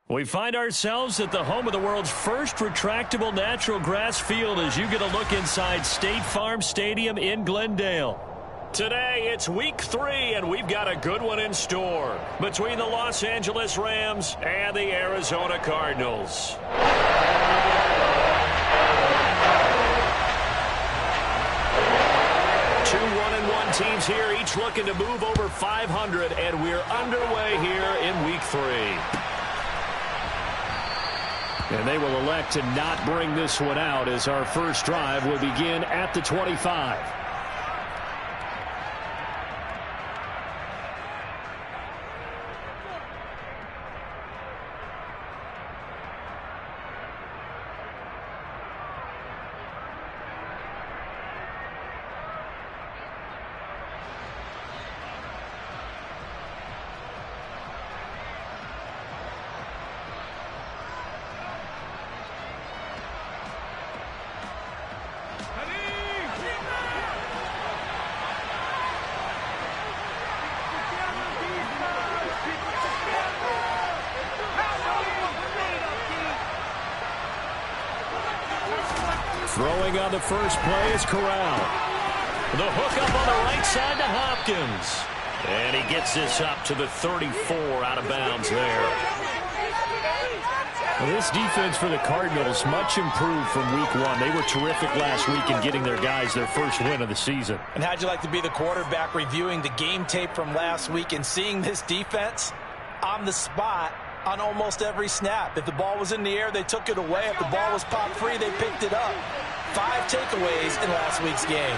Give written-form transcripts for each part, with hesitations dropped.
We find ourselves at the home of the world's first retractable natural grass field as you get a look inside State Farm Stadium in Glendale. Today, it's week 3, and we've got a good one in store between the Los Angeles Rams and the Arizona Cardinals. Two 1-1 teams here, each looking to move over 500, and we're underway here in week 3. And they will elect to not bring this one out as our first drive will begin at the 25. Throwing on the first play is Corral. The hook up on the right side to Hopkins. And he gets this up to the 34 out of bounds there. Well, this defense for the Cardinals much improved from week 1. They were terrific last week in getting their guys their first win of the season. And how'd you like to be the quarterback reviewing the game tape from last week and seeing this defense on the spot on almost every snap? If the ball was in the air, they took it away. If the ball was popped free, they picked it up. 5 takeaways in last week's game.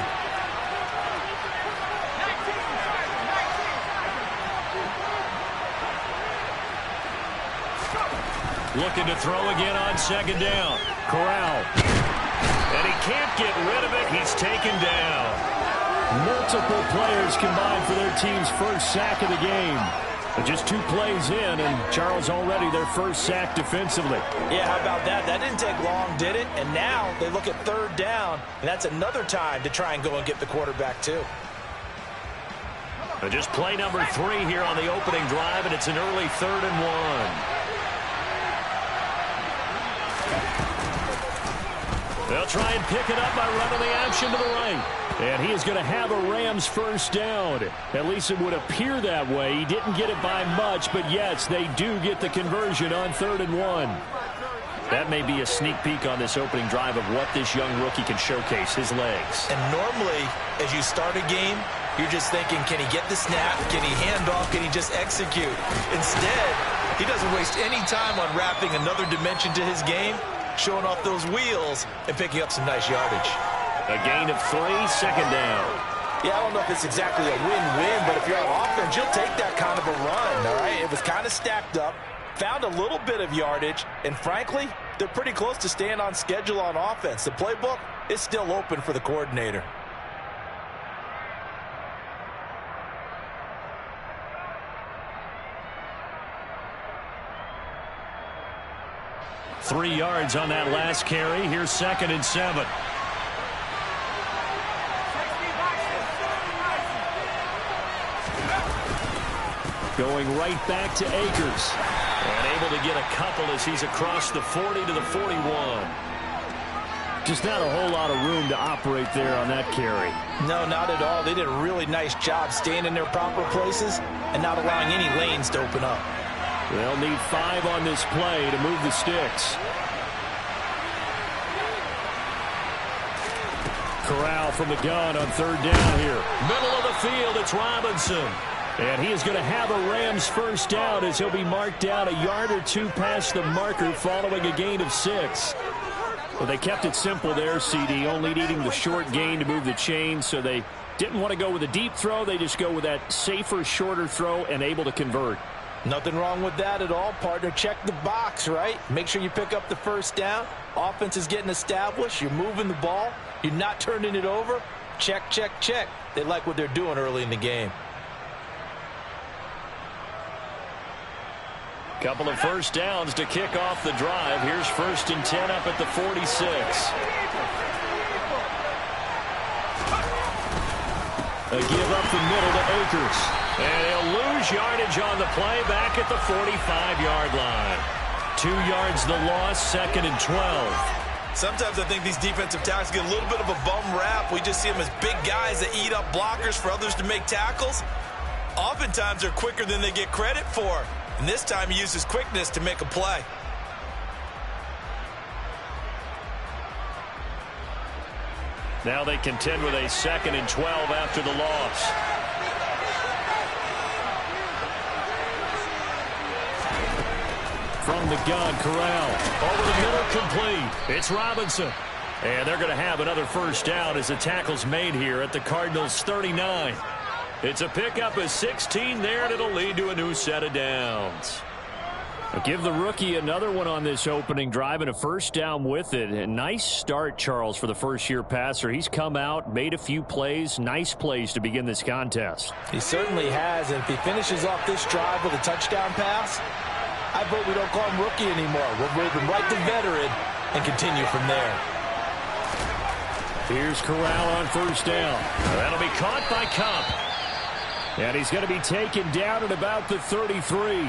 Looking to throw again on second down. Corral. And he can't get rid of it. He's taken down. Multiple players combined for their team's first sack of the game. But just 2 plays in, and Charles already their first sack defensively. Yeah, how about that? That didn't take long, did it? And now they look at third down, and that's another time to try and go and get the quarterback, too. But just play number 3 here on the opening drive, and it's an early 3rd and 1. They'll try and pick it up by running the action to the right. And he is going to have a Rams first down. At least it would appear that way. He didn't get it by much, but yes, they do get the conversion on 3rd and 1. That may be a sneak peek on this opening drive of what this young rookie can showcase, his legs. And normally, as you start a game, you're just thinking, can he get the snap? Can he hand off? Can he just execute? Instead, he doesn't waste any time on wrapping another dimension to his game, showing off those wheels and picking up some nice yardage. A gain of 3, second down. Yeah, I don't know if it's exactly a win-win, but if you're on offense, you'll take that kind of a run, all right? It was kind of stacked up, found a little bit of yardage, and frankly, they're pretty close to staying on schedule on offense. The playbook is still open for the coordinator. Three yards on that last carry. Here's 2nd and 7. Going right back to Akers. And able to get a couple as he's across the 40 to the 41. Just not a whole lot of room to operate there on that carry. No, not at all. They did a really nice job staying in their proper places and not allowing any lanes to open up. They'll need 5 on this play to move the sticks. Corral from the gun on 3rd down here. Middle of the field, it's Robinson. And he is going to have a Rams first down as he'll be marked down a yard or 2 past the marker following a gain of 6. Well, they kept it simple there, CD, only needing the short gain to move the chain, so they didn't want to go with a deep throw. They just go with that safer, shorter throw and able to convert. Nothing wrong with that at all, partner. Check the box, right? Make sure you pick up the first down. Offense is getting established. You're moving the ball. You're not turning it over. Check, check, check. They like what they're doing early in the game. Couple of first downs to kick off the drive. Here's 1st and 10 up at the 46. A give up the middle to Akers. And he'll lose yardage on the play back at the 45-yard line. 2 yards the loss, 2nd and 12. Sometimes I think these defensive tackles get a little bit of a bum rap. We just see them as big guys that eat up blockers for others to make tackles. Oftentimes they're quicker than they get credit for. And this time he uses quickness to make a play. Now they contend with a 2nd and 12 after the loss. From the gun, Corral. Over the middle, complete. It's Robinson. And they're going to have another first down as the tackle's made here at the Cardinals' 39. It's a pickup of 16 there, and it'll lead to a new set of downs. Give the rookie another one on this opening drive and a first down with it. A nice start, Charles, for the first-year passer. He's come out, made a few plays, nice plays to begin this contest. He certainly has, and if he finishes off this drive with a touchdown pass, I vote we don't call him rookie anymore. We'll move him right to veteran and continue from there. Here's Corral on first down. That'll be caught by Cup. And he's going to be taken down at about the 33.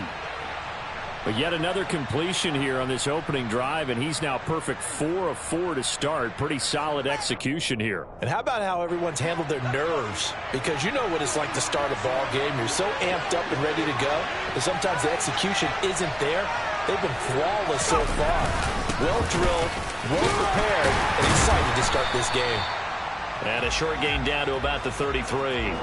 But yet another completion here on this opening drive, and he's now perfect 4 of 4 to start. Pretty solid execution here. And how about how everyone's handled their nerves? Because you know what it's like to start a ball game. You're so amped up and ready to go, but sometimes the execution isn't there. They've been flawless so far. Well drilled, well prepared, and excited to start this game. And a short gain down to about the 33.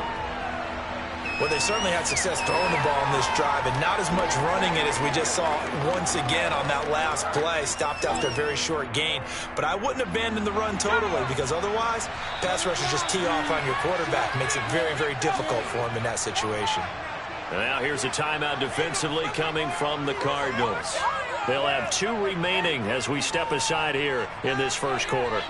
Well, they certainly had success throwing the ball on this drive, and not as much running it as we just saw once again on that last play. Stopped after a very short gain. But I wouldn't abandon the run totally, because otherwise, pass rushers just tee off on your quarterback. Makes it very, very difficult for him in that situation. And now here's a timeout defensively coming from the Cardinals. They'll have 2 remaining as we step aside here in this first quarter.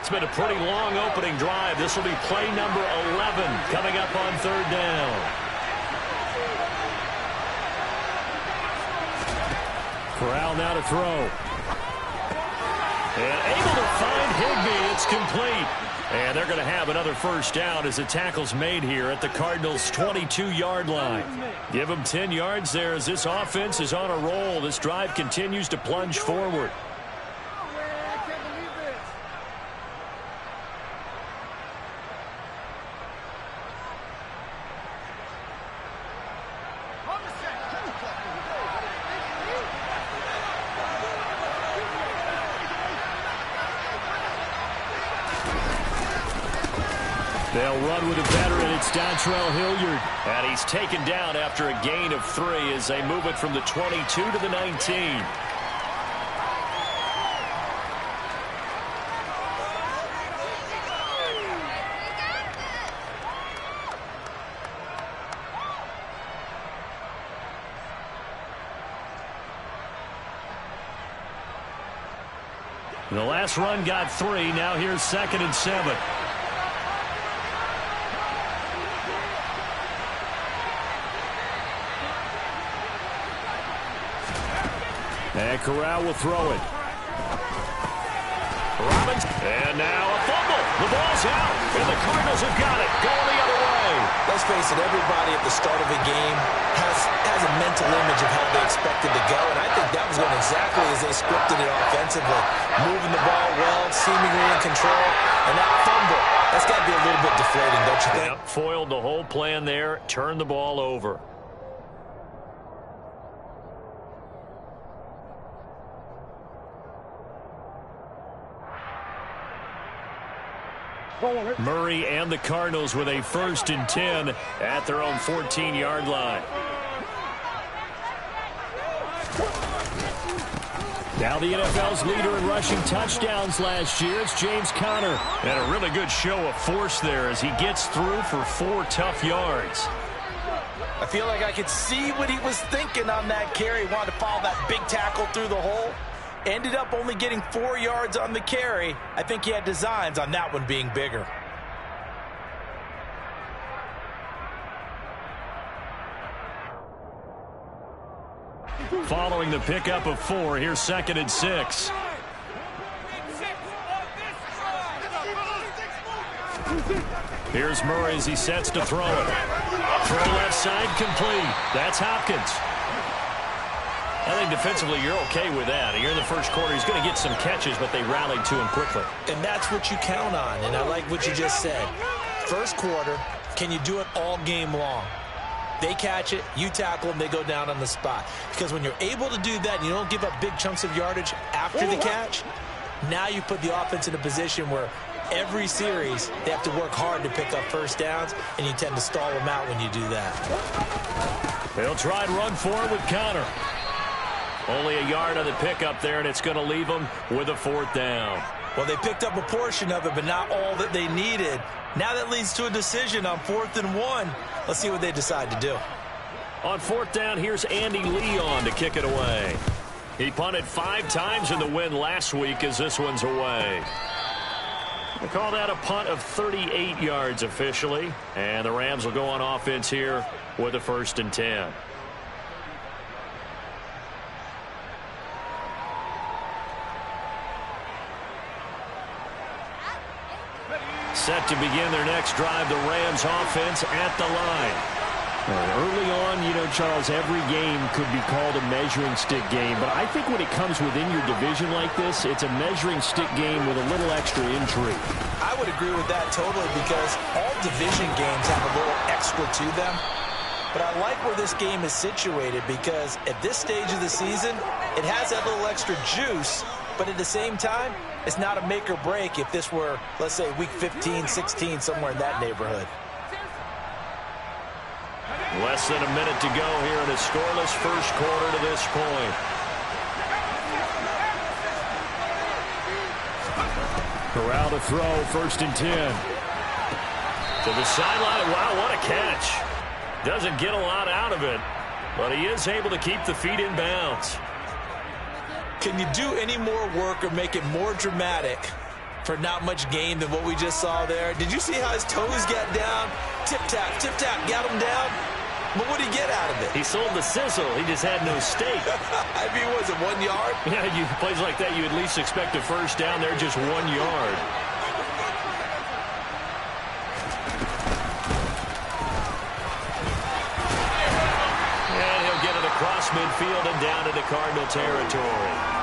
It's been a pretty long opening drive. This will be play number 11 coming up on 3rd down. Corral now to throw. And able to find Higbee. It's complete. And they're going to have another first down as the tackle's made here at the Cardinals' 22-yard line. Give them 10 yards there as this offense is on a roll. This drive continues to plunge forward. They'll run with a veteran. It's Dontrell Hilliard. And he's taken down after a gain of 3 as they move it from the 22 to the 19. The last run got 3. Now here's 2nd and 7. And Corral will throw it. Robinson. And now a fumble. The ball's out. And the Cardinals have got it. Going the other way. Let's face it, everybody at the start of a game has a mental image of how they expected to go. And I think that was going exactly as they scripted it offensively. Moving the ball well, seemingly in control. And that fumble, that's got to be a little bit deflating, don't you think? Yep, foiled the whole plan there. Turned the ball over. Murray and the Cardinals with a 1st and 10 at their own 14-yard line. Now the NFL's leader in rushing touchdowns last year is James Conner. And a really good show of force there as he gets through for 4 tough yards. I feel like I could see what he was thinking on that carry. He wanted to follow that big tackle through the hole. Ended up only getting 4 yards on the carry. I think he had designs on that one being bigger. Following the pickup of 4, here's 2nd and 6. Here's Murray as he sets to throw it. Throw left side complete. That's Hopkins. I think defensively you're okay with that. You're in the first quarter. He's going to get some catches, but they rallied to him quickly. And that's what you count on, and I like what you just said. First quarter, can you do it all game long? They catch it, you tackle them, they go down on the spot. Because when you're able to do that and you don't give up big chunks of yardage after the catch, now you put the offense in a position where every series they have to work hard to pick up first downs, and you tend to stall them out when you do that. They'll try and run for it with Connor. Only a yard on the pickup there, and it's going to leave them with a 4th down. Well, they picked up a portion of it, but not all that they needed. Now that leads to a decision on 4th and 1. Let's see what they decide to do. On 4th down, here's Andy Leon to kick it away. He punted 5 times in the win last week as this one's away. They call that a punt of 38 yards officially, and the Rams will go on offense here with a 1st and 10. Set to begin their next drive, the Rams offense at the line. Early on, you know, Charles, every game could be called a measuring stick game, but I think when it comes within your division like this, it's a measuring stick game with a little extra intrigue. I would agree with that totally, because all division games have a little extra to them. But I like where this game is situated, because at this stage of the season, it has that little extra juice, but at the same time, it's not a make or break if this were, let's say, week 15, 16, somewhere in that neighborhood. Less than a minute to go here in a scoreless first quarter to this point. Corral to throw, 1st and 10. To the sideline. Wow, what a catch. Doesn't get a lot out of it, but he is able to keep the feet in bounds. Can you do any more work or make it more dramatic for not much gain than what we just saw there? Did you see how his toes got down? Tip-tap, got him down. But what did he get out of it? He sold the sizzle. He just had no steak. I mean, was it 1 yard? Yeah, you plays like that, you at least expect a first down there, just 1 yard. And he'll get it across midfield and down into Cardinal territory.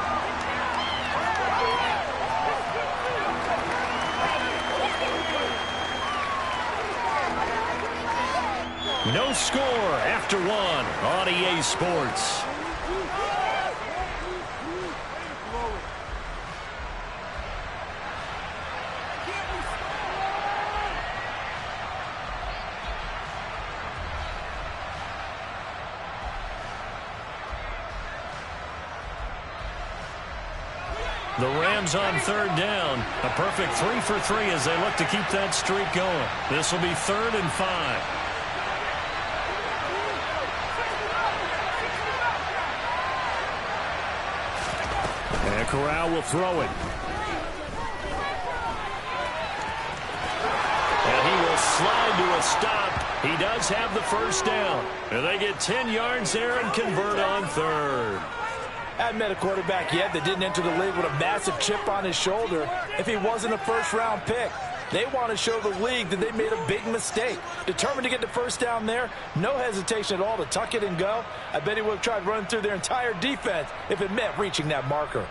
No score after 1 on EA Sports. The Rams on 3rd down. A perfect 3 for 3 as they look to keep that streak going. This will be 3rd and 5. And Corral will throw it. And he will slide to a stop. He does have the first down. And they get 10 yards there and convert on 3rd. I haven't met a quarterback yet that didn't enter the league with a massive chip on his shoulder if he wasn't a first-round pick. They want to show the league that they made a big mistake. Determined to get the first down there, no hesitation at all to tuck it and go. I bet he would have tried running through their entire defense if it meant reaching that marker.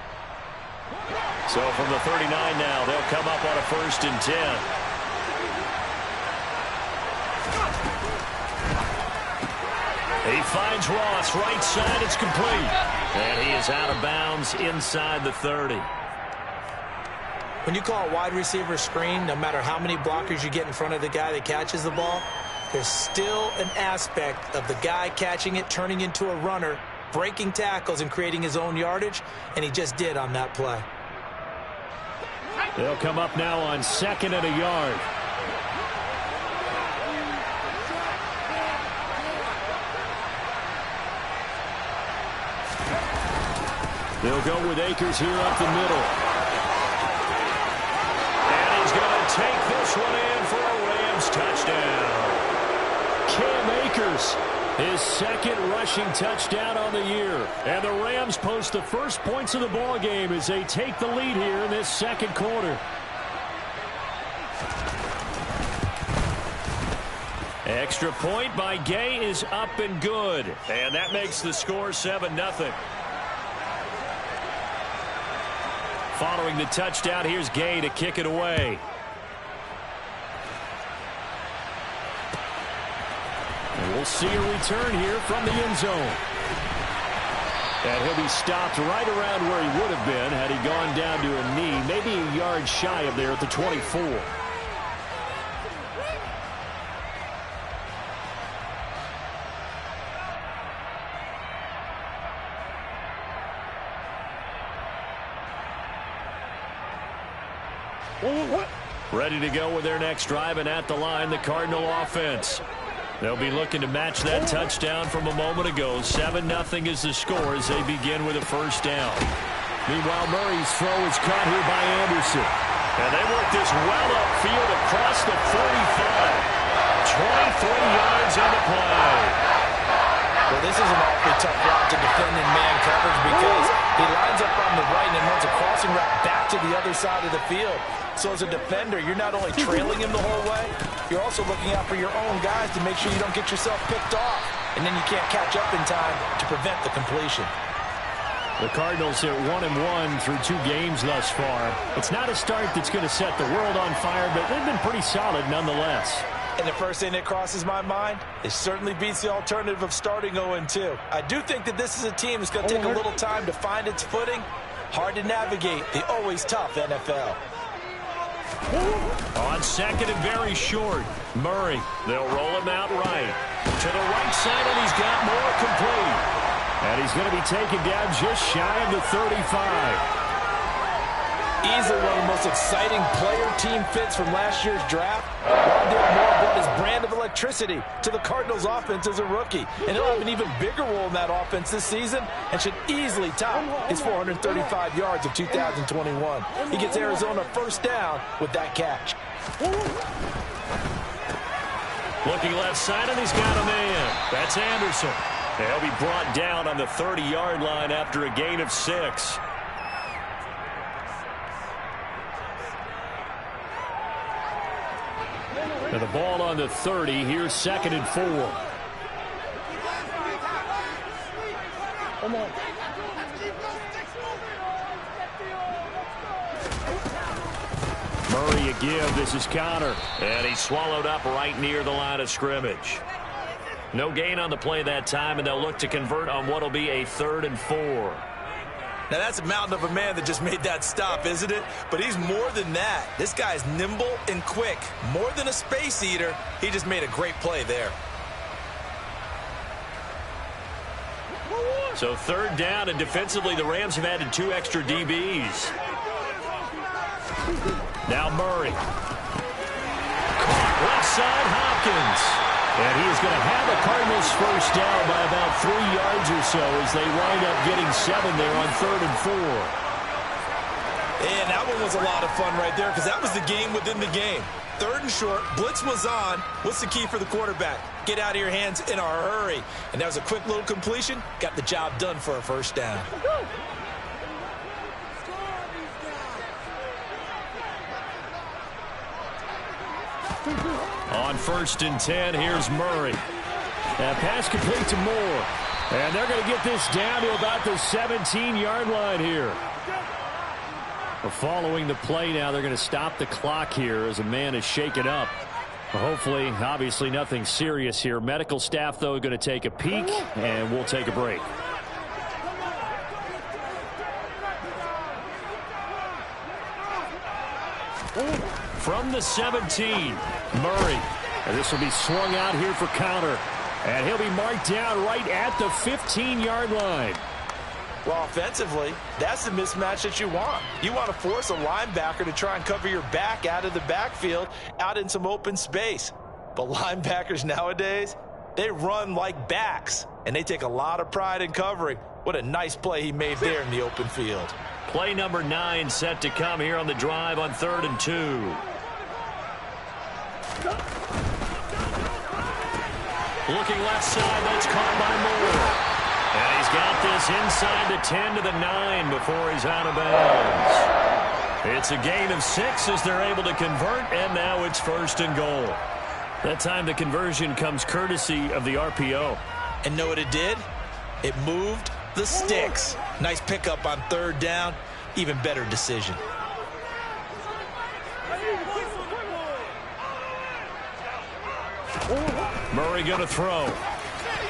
So from the 39 now, they'll come up on a 1st and 10. He finds Ross, right side, it's complete. And he is out of bounds inside the 30. When you call a wide receiver screen, no matter how many blockers you get in front of the guy that catches the ball, there's still an aspect of the guy catching it, turning into a runner, breaking tackles and creating his own yardage, and he just did on that play. They'll come up now on 2nd and a yard. They'll go with Akers here up the middle. And he's going to take this one in for a Rams touchdown. Cam Akers, his 2nd rushing touchdown on the year. And the Rams post the first points of the ball game as they take the lead here in this 2nd quarter. Extra point by Gay is up and good. And that makes the score 7-0. Following the touchdown, here's Gay to kick it away. And we'll see a return here from the end zone. And he'll be stopped right around where he would have been had he gone down to a knee, maybe a yard shy of there at the 24. Ready to go with their next drive, and at the line, the Cardinal offense. They'll be looking to match that touchdown from a moment ago. 7-0 is the score as they begin with a first down. Meanwhile, Murray's throw is caught here by Anderson. And they work this well upfield across the 45. 23 yards on the play. Well, this is an awfully tough route to defend in man coverage because he lines up on the right and then runs a crossing route back to the other side of the field. So as a defender, you're not only trailing him the whole way, you're also looking out for your own guys to make sure you don't get yourself picked off. And then you can't catch up in time to prevent the completion. The Cardinals are 1-1 through 2 games thus far. It's not a start that's going to set the world on fire, but they've been pretty solid nonetheless. And the first thing that crosses my mind, it certainly beats the alternative of starting 0-2. I do think that this is a team that's going to take a little time to find its footing. Hard to navigate the always tough NFL. On second and very short, Murray. They'll roll him out right. To the right side, and he's got more complete. And he's going to be taken down just shy of the 35. Easily one of the most exciting player-team fits from last year's draft. Rondale Moore brought his brand of electricity to the Cardinals' offense as a rookie. And he'll have an even bigger role in that offense this season and should easily top his 435 yards of 2021. He gets Arizona first down with that catch. Looking left side, and he's got a man. That's Anderson. He'll be brought down on the 30-yard line after a gain of 6. And the ball on the 30. Here's 2nd and 4. Come on. Murray a give. This is Connor. And he's swallowed up right near the line of scrimmage. No gain on the play that time, and they'll look to convert on what will be a 3rd and 4. Now, that's a mountain of a man that just made that stop, isn't it? But he's more than that. This guy's nimble and quick. More than a space eater, he just made a great play there. So 3rd down, and defensively, the Rams have added 2 extra DBs. Now Murray. Caught left side, Hopkins. And he is going to have the Cardinals first down by about 3 yards or so as they wind up getting 7 there on 3rd and 4. And that one was a lot of fun right there because that was the game within the game. 3rd and short, blitz was on. What's the key for the quarterback? Get out of your hands in a hurry. And that was a quick little completion. Got the job done for a first down. On 1st and 10, here's Murray. And pass complete to Moore. And they're going to get this down to about the 17-yard line here. Following the play now, they're going to stop the clock here as a man is shaken up. Hopefully, obviously nothing serious here. Medical staff, though, going to take a peek, and we'll take a break. From the 17, Murray. And this will be swung out here for counter. And he'll be marked down right at the 15-yard line. Well, offensively, that's the mismatch that you want. You want to force a linebacker to try and cover your back out of the backfield, out in some open space. But linebackers nowadays, they run like backs, and they take a lot of pride in covering. What a nice play he made there in the open field. Play number 9 set to come here on the drive on 3rd and 2. Looking left side, that's caught by Moore. And he's got this inside the 10 to the 9 before he's out of bounds. It's a gain of 6 as they're able to convert, and now it's 1st and goal. That time the conversion comes courtesy of the RPO. And know what it did? It moved the sticks. Nice pickup on third down. Even better decision. Murray going to throw.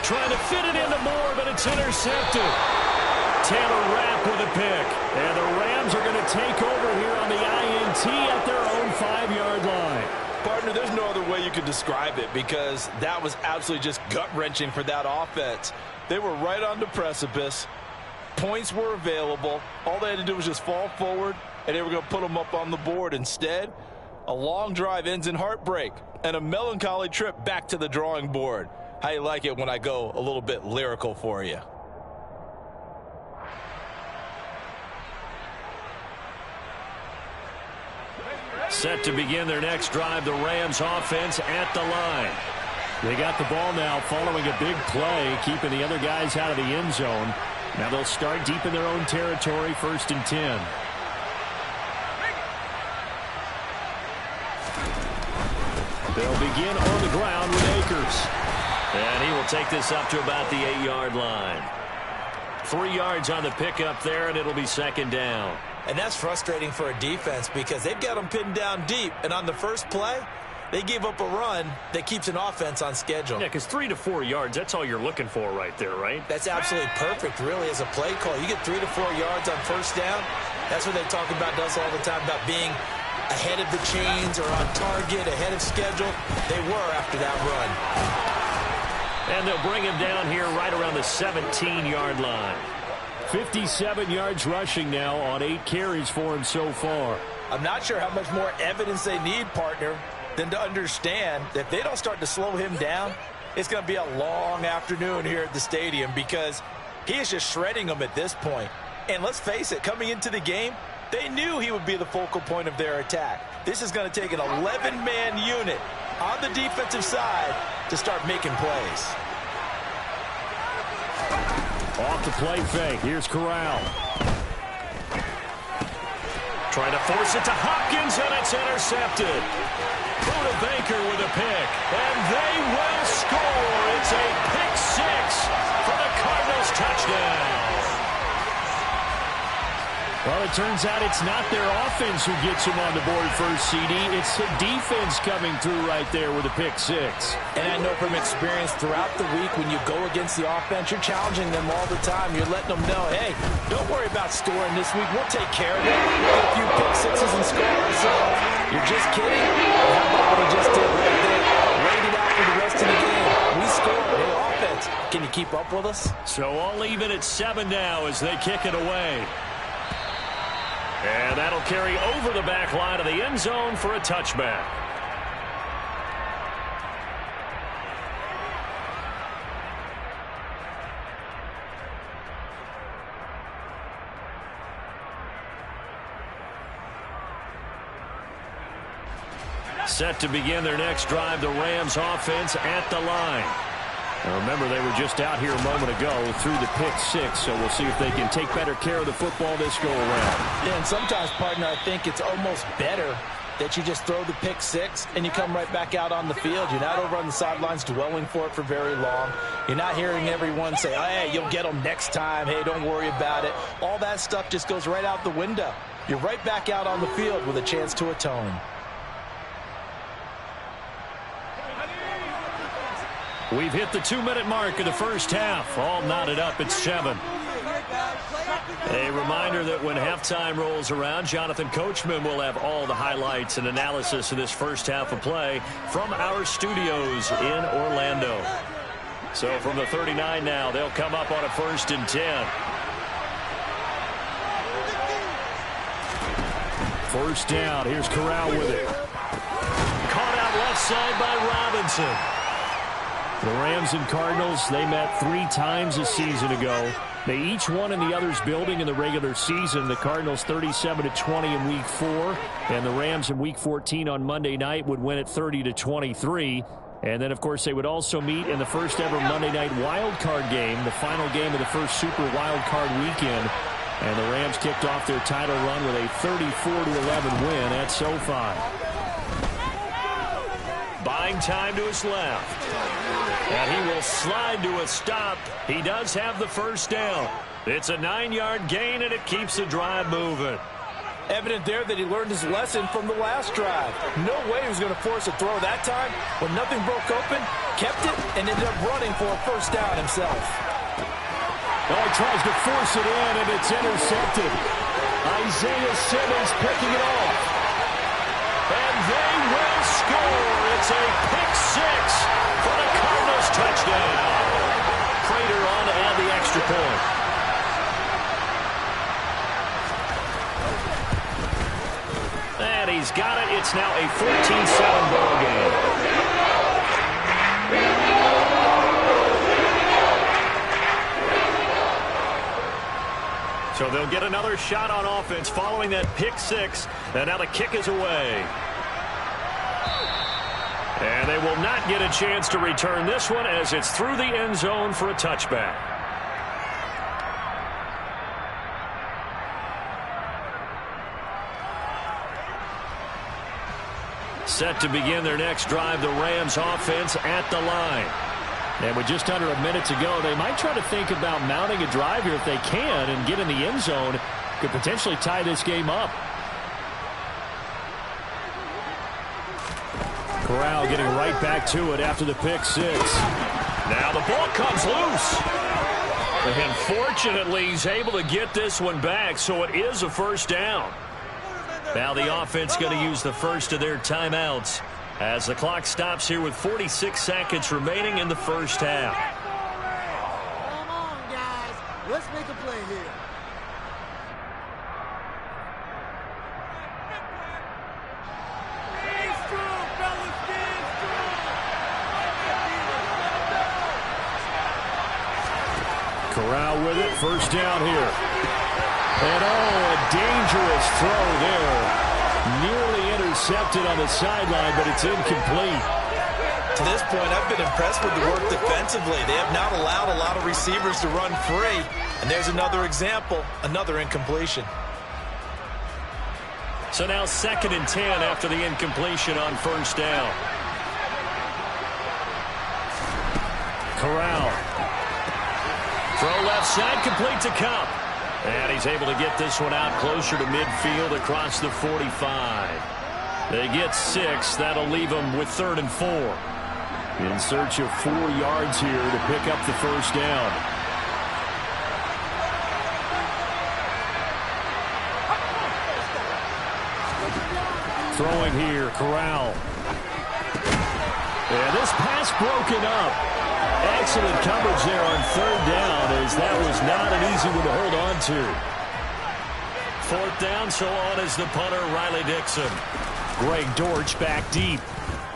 Trying to fit it into Moore, but it's intercepted. Taylor Rapp with a pick. And the Rams are going to take over here on the INT at their own 5-yard line. Partner, there's no other way you could describe it because that was absolutely just gut-wrenching for that offense. They were right on the precipice. Points were available. All they had to do was just fall forward, and they were going to put them up on the board. Instead, a long drive ends in heartbreak and a melancholy trip back to the drawing board. How you like it when I go a little bit lyrical for you? Set to begin their next drive, the Rams offense at the line. They got the ball now following a big play, keeping the other guys out of the end zone. Now they'll start deep in their own territory, 1st and 10. They'll begin on the ground with Akers. And he will take this up to about the 8-yard line. 3 yards on the pickup there, and it'll be 2nd down. And that's frustrating for a defense because they've got them pinned down deep. And on the first play, they gave up a run that keeps an offense on schedule. Yeah, because 3 to 4 yards, that's all you're looking for right there, right? That's absolutely perfect, really, as a play call. You get 3 to 4 yards on first down. That's what they talk about us all the time, about being ahead of the chains or on target, ahead of schedule. They were after that run. And they'll bring him down here right around the 17-yard line. 57 yards rushing now on 8 carries for him so far. I'm not sure how much more evidence they need, partner, than to understand that if they don't start to slow him down, it's going to be a long afternoon here at the stadium because he is just shredding them at this point. And let's face it, coming into the game, they knew he would be the focal point of their attack. This is going to take an 11-man unit on the defensive side to start making plays. Off the play fake. Here's Corral. Trying to force it to Hopkins, and it's intercepted. Buda Baker with a pick, and they will score. It's a pick 6 for the Cardinals touchdown. Well, it turns out it's not their offense who gets them on the board first, CD. It's the defense coming through right there with a pick 6. And I know from experience throughout the week when you go against the offense, you're challenging them all the time. You're letting them know, hey, don't worry about scoring this week. We'll take care of it. We'll get a few pick 6s and score ourselves. You're just kidding? How about what he just did right there? Wait it out for the rest of the game. We scored. Hey, offense, can you keep up with us? So all even at 7 now as they kick it away. And that'll carry over the back line of the end zone for a touchback. Set to begin their next drive, the Rams offense at the line. Now remember, they were just out here a moment ago through the pick 6, so we'll see if they can take better care of the football this go around. Yeah, and sometimes, partner, I think it's almost better that you just throw the pick 6 and you come right back out on the field. You're not over on the sidelines dwelling for it for very long. You're not hearing everyone say, hey, you'll get them next time. Hey, don't worry about it. All that stuff just goes right out the window. You're right back out on the field with a chance to atone. We've hit the 2-minute mark of the first half. All knotted up at 7. A reminder that when halftime rolls around, Jonathan Coachman will have all the highlights and analysis of this first half of play from our studios in Orlando. So from the 39 now, they'll come up on a 1st and 10. 1st down. Here's Corral with it. Caught out left side by Robinson. The Rams and Cardinals, they met 3 times a season ago. They each won in the other's building in the regular season. The Cardinals 37-20 in Week 4, and the Rams in Week 14 on Monday night would win it 30-23. And then, of course, they would also meet in the first ever Monday night wild card game, the final game of the first Super Wild Card weekend. And the Rams kicked off their title run with a 34-11 win at SoFi. By buying time to his left. And he will slide to a stop. He does have the first down. It's a 9-yard gain, and it keeps the drive moving. Evident there that he learned his lesson from the last drive. No way he was going to force a throw that time. When nothing broke open, kept it, and ended up running for a first down himself. Oh, he tries to force it in, and it's intercepted. Isaiah Simmons picking it off. And they will score. It's a pick six for the Cardinals touchdown. Prater on to add the extra point. And he's got it. It's now a 14-7 ball game. So they'll get another shot on offense following that pick six. And now the kick is away. And they will not get a chance to return this one as it's through the end zone for a touchback. Set to begin their next drive, the Rams offense at the line. And with just under a minute to go, they might try to think about mounting a drive here if they can and get in the end zone. Could potentially tie this game up. Corral getting right back to it after the pick six. Now the ball comes loose. And fortunately, he's able to get this one back, so it is a first down. Now the offense going to use the first of their timeouts as the clock stops here with 46 seconds remaining in the first half. Come on, guys. Let's make a play here. Stay strong, fellas. Stay strong. Corral with it. First down here. And oh, a dangerous throw there. Nearly intercepted on the sideline, but it's incomplete. To this point, I've been impressed with the work defensively. They have not allowed a lot of receivers to run free. And there's another example, another incompletion. So now 2nd and 10 after the incompletion on first down. Corral. Throw left side, complete to Cup. And he's able to get this one out closer to midfield across the 45. They get 6. That'll leave them with 3rd and 4. In search of 4 yards here to pick up the first down. Throwing here, Corral. And this pass broken up. Excellent coverage there on 3rd down, as that was not an easy one to hold on to. 4th down, so on is the punter, Riley Dixon. Greg Dortch back deep.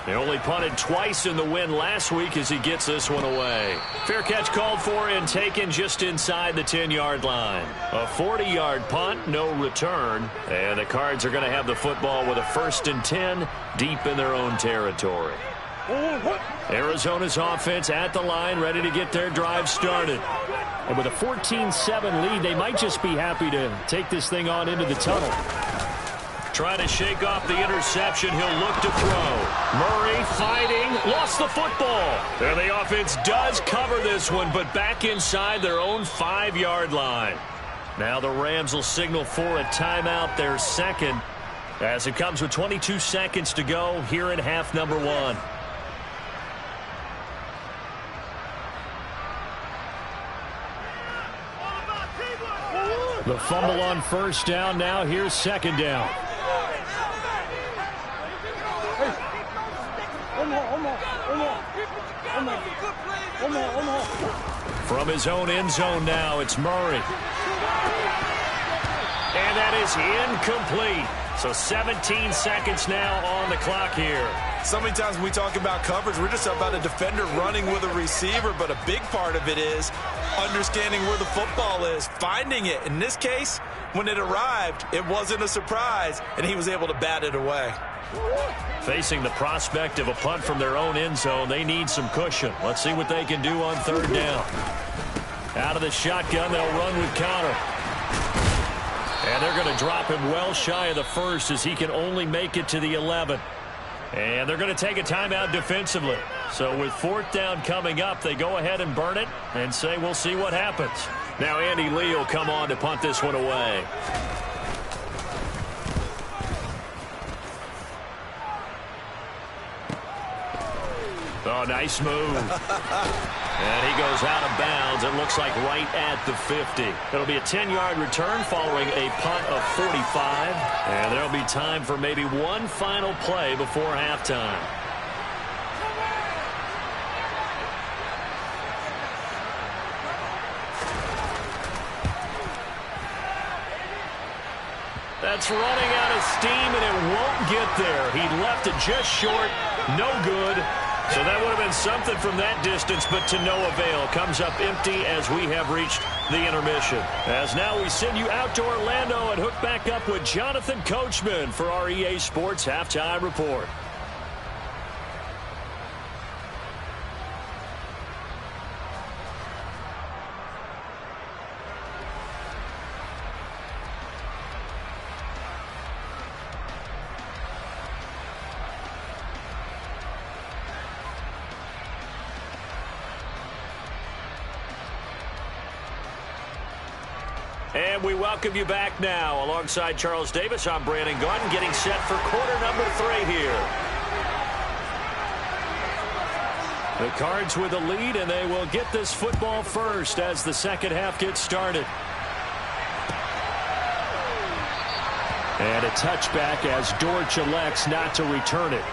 He only punted twice in the win last week as he gets this one away. Fair catch called for and taken just inside the 10-yard line. A 40-yard punt, no return. And the Cards are going to have the football with a 1st and 10 deep in their own territory. Arizona's offense at the line, ready to get their drive started. And with a 14-7 lead, they might just be happy to take this thing on into the tunnel. Trying to shake off the interception. He'll look to throw. Murray fighting, lost the football. And the offense does cover this one, but back inside their own 5-yard line. Now the Rams will signal for a timeout, their 2nd, as it comes with 22 seconds to go here in half number 1. The fumble on first down. Now here's 2nd down. From his own end zone now, it's Murray. And that is incomplete. So 17 seconds now on the clock here. So many times when we talk about coverage, we're just about a defender running with a receiver, but a big part of it is understanding where the football is, finding it. In this case, when it arrived, it wasn't a surprise, and he was able to bat it away. Facing the prospect of a punt from their own end zone, they need some cushion. Let's see what they can do on 3rd down. Out of the shotgun, they'll run with Connor. And they're going to drop him well shy of the 1st as he can only make it to the 11. And they're going to take a timeout defensively. So with fourth down coming up, they go ahead and burn it and say we'll see what happens. Now Andy Lee will come on to punt this one away. Oh, nice move. And he goes out of bounds. It looks like right at the 50. It'll be a 10-yard return following a punt of 45. And there'll be time for maybe one final play before halftime. That's running out of steam, and it won't get there. He left it just short. No good. So that would have been something from that distance, but to no avail. Comes up empty as we have reached the intermission. As now we send you out to Orlando and hook back up with Jonathan Coachman for our EA Sports Halftime Report. And we welcome you back now. Alongside Charles Davis, I'm Brandon Gaudin, getting set for quarter number 3 here. The Cards with the lead, and they will get this football first as the second half gets started. And a touchback as Dortch elects not to return it.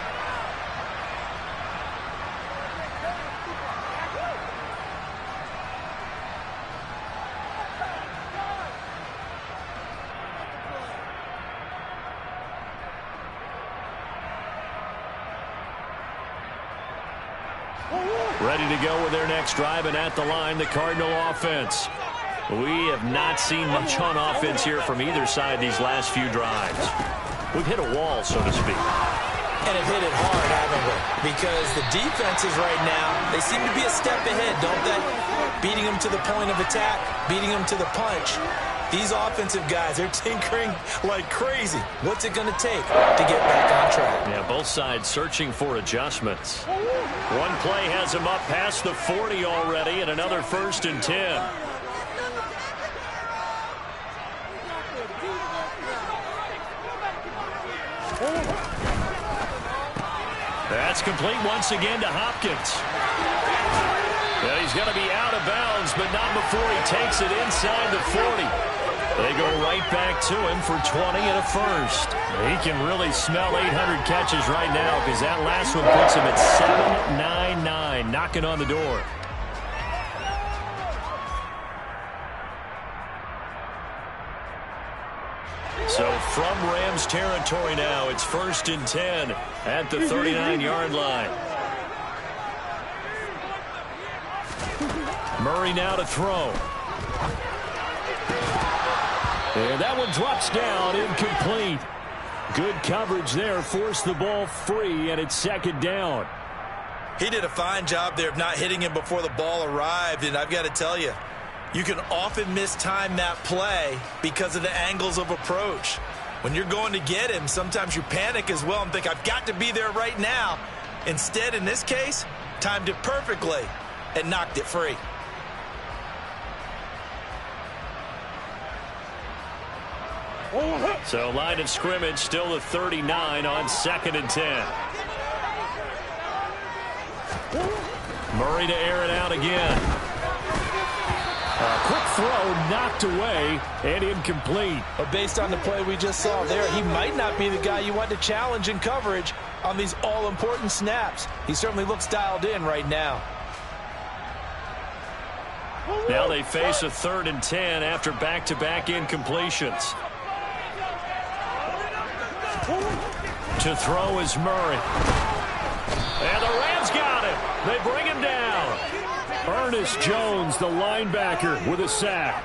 Ready to go with their next drive, and at the line, the Cardinal offense. We have not seen much on offense here from either side these last few drives. We've hit a wall, so to speak. And have hit it hard, haven't we? Because the defenses right now, they seem to be a step ahead, don't they? Beating them to the point of attack, beating them to the punch. These offensive guys, they're tinkering like crazy. What's it going to take to get back on track? Yeah, both sides searching for adjustments. One play has him up past the 40 already, and another 1st and 10. That's complete once again to Hopkins. And he's going to be out of bounds, but not before he takes it inside the 40. They go right back to him for 20 and a first. He can really smell 800 catches right now because that last one puts him at 799, knocking on the door. So from Rams territory now, it's 1st and 10 at the 39-yard line. Murray now to throw. And that one drops down, incomplete. Good coverage there, forced the ball free, and it's 2nd down. He did a fine job there of not hitting him before the ball arrived, and I've got to tell you, you can often mistime that play because of the angles of approach. When you're going to get him, sometimes you panic as well and think, I've got to be there right now. Instead, in this case, timed it perfectly and knocked it free. So line of scrimmage still the 39 on 2nd and 10. Murray to air it out again. A quick throw knocked away and incomplete. But based on the play we just saw there, he might not be the guy you want to challenge in coverage on these all-important snaps. He certainly looks dialed in right now. Now they face a 3rd and 10 after back-to-back incompletions. To throw is Murray. And the Rams got him. They bring him down. Ernest Jones, the linebacker, with a sack.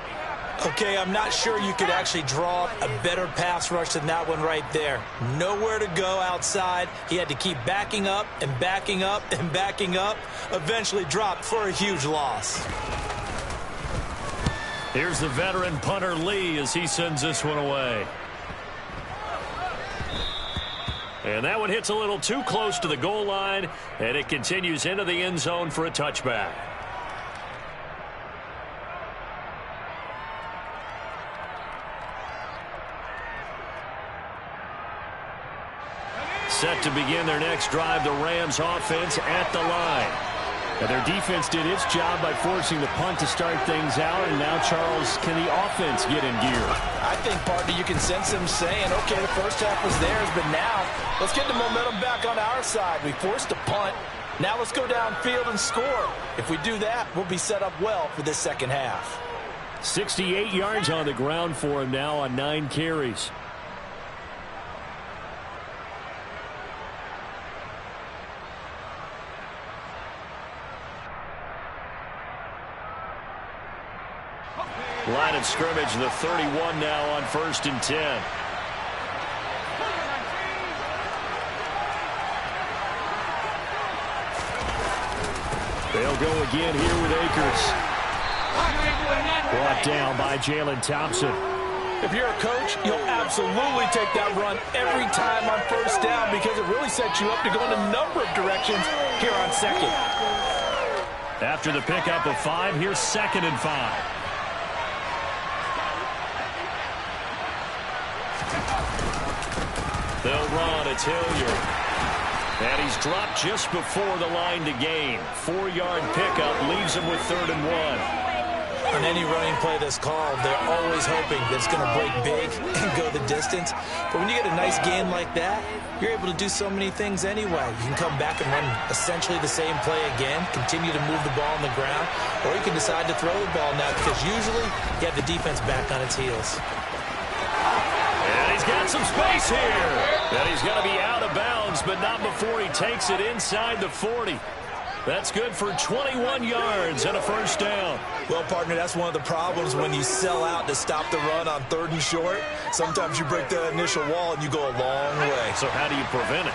Okay, I'm not sure you could actually draw a better pass rush than that one right there. Nowhere to go outside. He had to keep backing up and backing up and backing up. Eventually dropped for a huge loss. Here's the veteran punter Lee as he sends this one away. And that one hits a little too close to the goal line, and it continues into the end zone for a touchback. Set to begin their next drive, the Rams offense at the line. And their defense did its job by forcing the punt to start things out. And now, Charles, can the offense get in gear? I think, partner, you can sense them saying, okay, the first half was theirs, but now let's get the momentum back on our side. We forced a punt. Now let's go downfield and score. If we do that, we'll be set up well for this second half. 68 yards on the ground for him now on 9 carries. Line of scrimmage, the 31 now on 1st and 10. They'll go again here with Akers. Brought down by Jalen Thompson. If you're a coach, you'll absolutely take that run every time on 1st down because it really sets you up to go in a number of directions here on 2nd. After the pickup of 5, here's 2nd and 5. They'll run. It's Hilliard. And he's dropped just before the line to gain. 4-yard pickup leaves him with 3rd and 1. On any running play that's called, they're always hoping that it's going to break big and go the distance. But when you get a nice gain like that, you're able to do so many things anyway. You can come back and run essentially the same play again, continue to move the ball on the ground, or you can decide to throw the ball now because usually you have the defense back on its heels. And he's got some space here. And he's going to be out of bounds, but not before he takes it inside the 40. That's good for 21 yards and a 1st down. Well, partner, that's one of the problems when you sell out to stop the run on 3rd and short. Sometimes you break that initial wall and you go a long way. So how do you prevent it?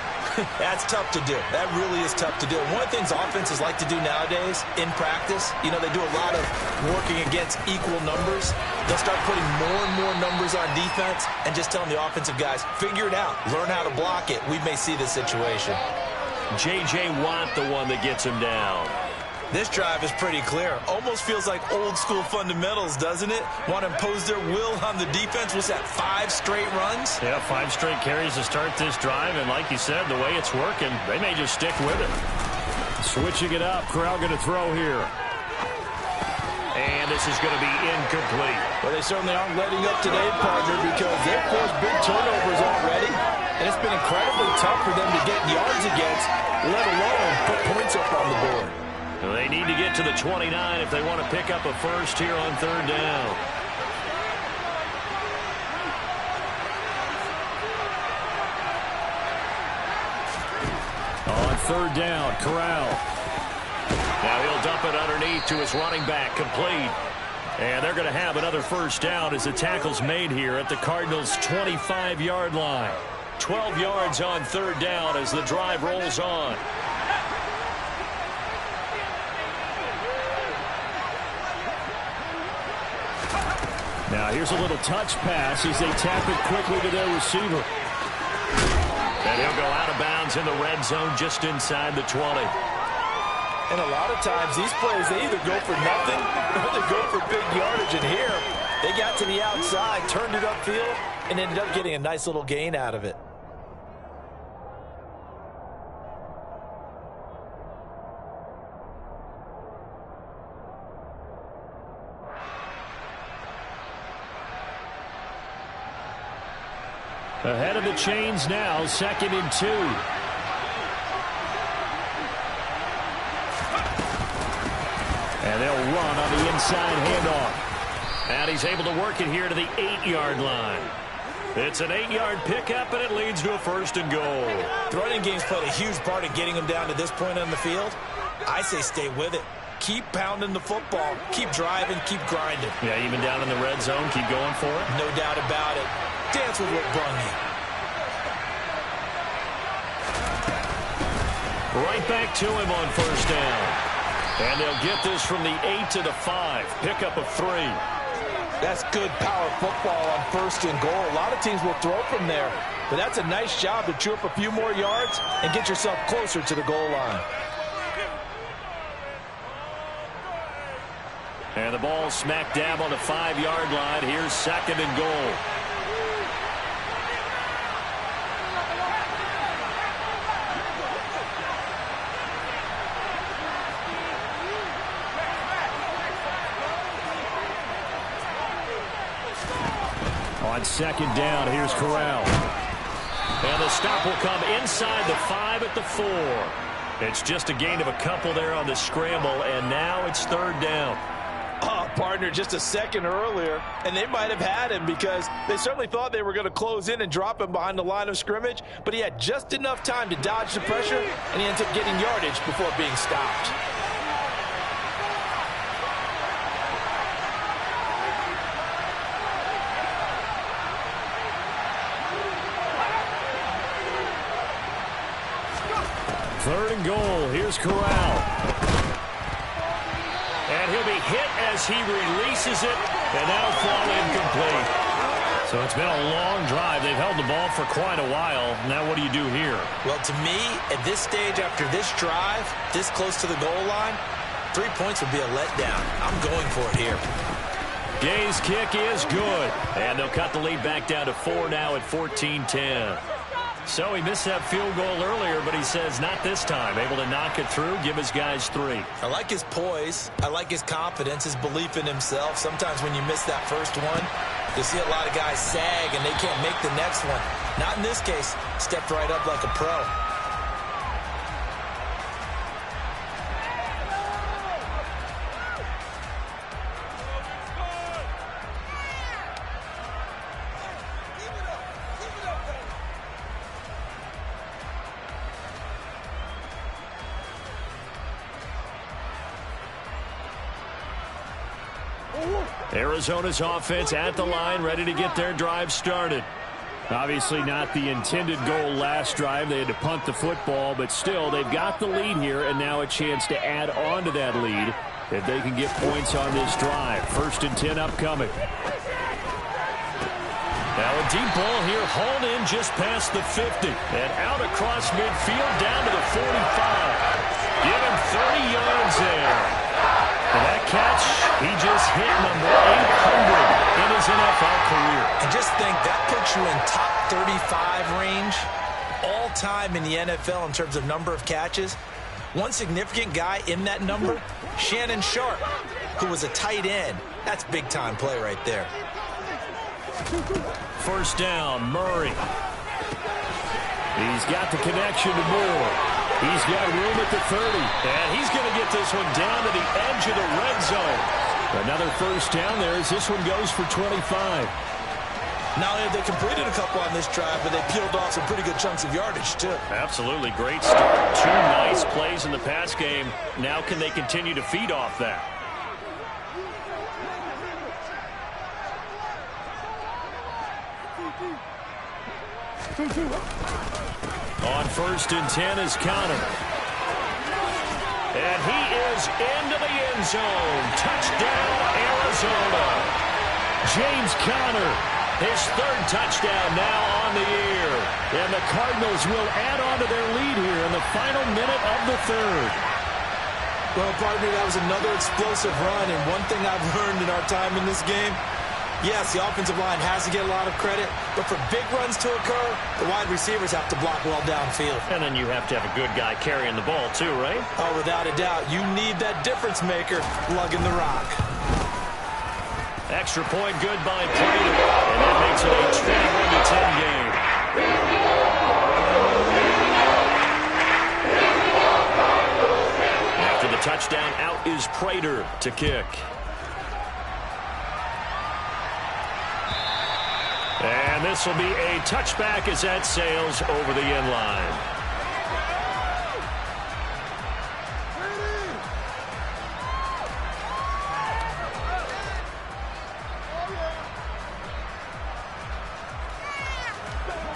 That's tough to do. That really is tough to do. One of the things offenses like to do nowadays in practice, you know, they do a lot of working against equal numbers. They'll start putting more and more numbers on defense and just telling the offensive guys, figure it out, learn how to block it. We may see this situation. J.J. Watt, the one that gets him down. This drive is pretty clear. Almost feels like old school fundamentals, doesn't it? Want to impose their will on the defense. Was that 5 straight runs? Yeah, 5 straight carries to start this drive. And like you said, the way it's working, they may just stick with it. Switching it up. Corral going to throw here. And this is going to be incomplete. Well, they certainly aren't letting up today, partner, because they've forced big turnovers already. And it's been incredibly tough for them to get yards against, let alone put points up on the board. Well, they need to get to the 29 if they want to pick up a 1st here on 3rd down. On 3rd down, Corral. Now he'll dump it underneath to his running back, complete. And they're going to have another 1st down as the tackle's made here at the Cardinals' 25-yard line. 12 yards on 3rd down as the drive rolls on. Now here's a little touch pass as they tap it quickly to their receiver. And he'll go out of bounds in the red zone just inside the 20. And a lot of times these plays, they either go for nothing or they go for big yardage. And here, they got to the outside, turned it upfield, and ended up getting a nice little gain out of it. Ahead of the chains now, 2nd and 2. And they'll run on the inside handoff. And he's able to work it here to the 8-yard line. It's an 8-yard pickup, and it leads to a 1st and goal. The running game's played a huge part in getting him down to this point on the field. I say stay with it. Keep pounding the football. Keep driving. Keep grinding. Yeah, even down in the red zone, keep going for it. No doubt about it. Dance with what brung you. Right back to him on 1st down. And they'll get this from the 8 to the 5. Pickup of 3. That's good power football on 1st and goal. A lot of teams will throw from there. but that's a nice job to chew up a few more yards and get yourself closer to the goal line. And the ball smack dab on the 5-yard line. Here's 2nd and goal. On 2nd down, here's Corral. And the stop will come inside the 5 at the 4. It's just a gain of a couple there on the scramble, and now it's 3rd down. Partner, just a second earlier, and they might have had him because they certainly thought they were going to close in and drop him behind the line of scrimmage, but he had just enough time to dodge the pressure, and he ends up getting yardage before being stopped. Third and goal. Here's Corral. And he'll be hit as he releases it, and that'll fall incomplete. So it's been a long drive. They've held the ball for quite a while. Now what do you do here? Well, to me, at this stage after this drive, this close to the goal line, 3 points would be a letdown. I'm going for it here. Gay's kick is good. And they'll cut the lead back down to 4 now at 14-10. So he missed that field goal earlier, but he says not this time. Able to knock it through, give his guys 3. I like his poise. I like his confidence, his belief in himself. Sometimes when you miss that first one, you see a lot of guys sag and they can't make the next one. Not in this case. Stepped right up like a pro. Arizona's offense at the line, ready to get their drive started. Obviously not the intended goal last drive. They had to punt the football, but still they've got the lead here, and now a chance to add on to that lead if they can get points on this drive. 1st and 10 upcoming. Now a deep ball here, hauled in just past the 50 and out across midfield down to the 45. Give him 30 yards there. And that catch, he just hit number 800 in his NFL career. And just think, that puts you in top 35 range all time in the NFL in terms of number of catches. One significant guy in that number, Shannon Sharp, who was a tight end. That's big-time play right there. 1st down, Murray. He's got the connection to Moore. He's got room at the 30, and he's going to get this one down to the edge of the red zone. Another 1st down there as this one goes for 25. Not only have they completed a couple on this drive, but they peeled off some pretty good chunks of yardage, too. Absolutely. Great start. 2 nice plays in the pass game. Now can they continue to feed off that? On 1st and 10 is Connor. And he is into the end zone. Touchdown, Arizona. James Conner, his 3rd touchdown now on the year. And the Cardinals will add on to their lead here in the final minute of the 3rd. Well, partner, that was another explosive run. And one thing I've learned in our time in this game, yes, the offensive line has to get a lot of credit, but for big runs to occur, the wide receivers have to block well downfield. And then you have to have a good guy carrying the ball too, right? Oh, without a doubt. You need that difference maker lugging the rock. Extra point good by Prater, and that makes it a 21-10 game. After the touchdown, out is Prater to kick. And this will be a touchback as that sails over the end line.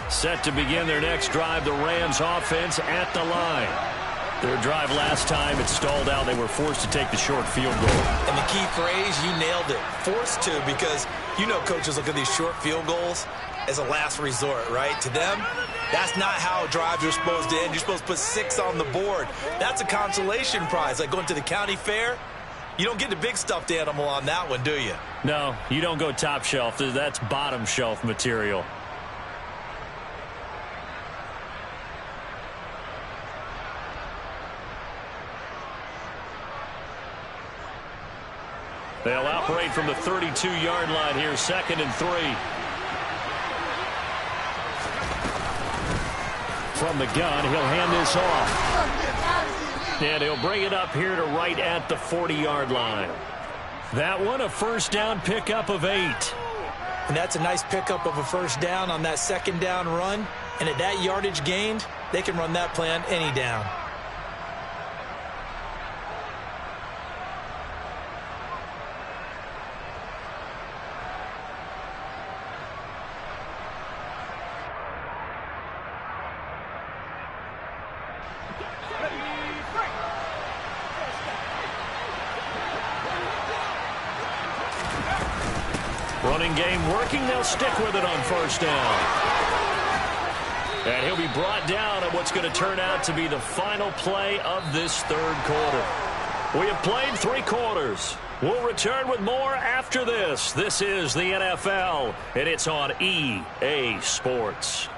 Set to begin their next drive, the Rams offense at the line. Their drive last time, it stalled out. They were forced to take the short field goal. And the key phrase, you nailed it. Forced to, because you know coaches look at these short field goals as a last resort, right? To them, that's not how drives are supposed to end. You're supposed to put 6 on the board. That's a consolation prize, like going to the county fair. You don't get the big stuffed animal on that one, do you? No, you don't go top shelf. That's bottom shelf material. They'll operate from the 32-yard line here, 2nd and 3. From the gun, he'll hand this off. And he'll bring it up here to right at the 40-yard line. That one, a first down pickup of 8. And that's a nice pickup of a first down on that 2nd down run. And at that yardage gained, they can run that play on any down. Running game working. They'll stick with it on first down. And he'll be brought down at what's going to turn out to be the final play of this 3rd quarter. We have played 3 quarters. We'll return with more after this. This is the NFL, and it's on EA Sports.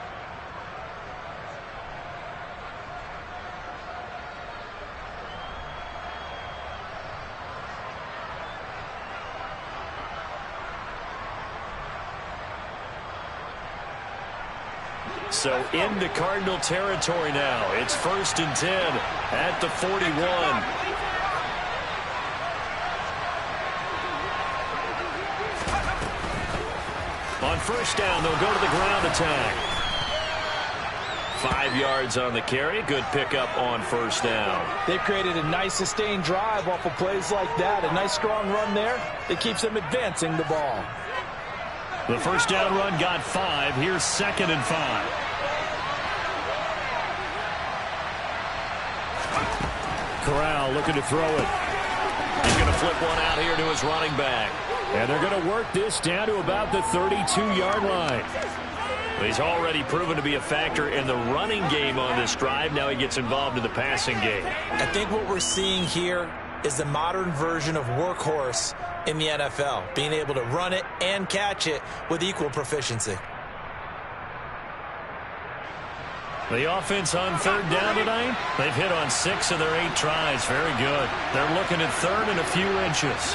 So into Cardinal territory now. It's 1st and 10 at the 41. On first down, they'll go to the ground attack. 5 yards on the carry. Good pickup on first down. They've created a nice sustained drive off of plays like that. A nice strong run there that keeps them advancing the ball. The first down run got 5. Here's 2nd and 5. Corral looking to throw it. He's going to flip one out here to his running back. And they're going to work this down to about the 32-yard line. He's already proven to be a factor in the running game on this drive. Now he gets involved in the passing game. I think what we're seeing here is the modern version of workhorse in the NFL, being able to run it and catch it with equal proficiency. The offense on 3rd down tonight, they've hit on 6 of their 8 tries. Very good. They're looking at 3rd and a few inches.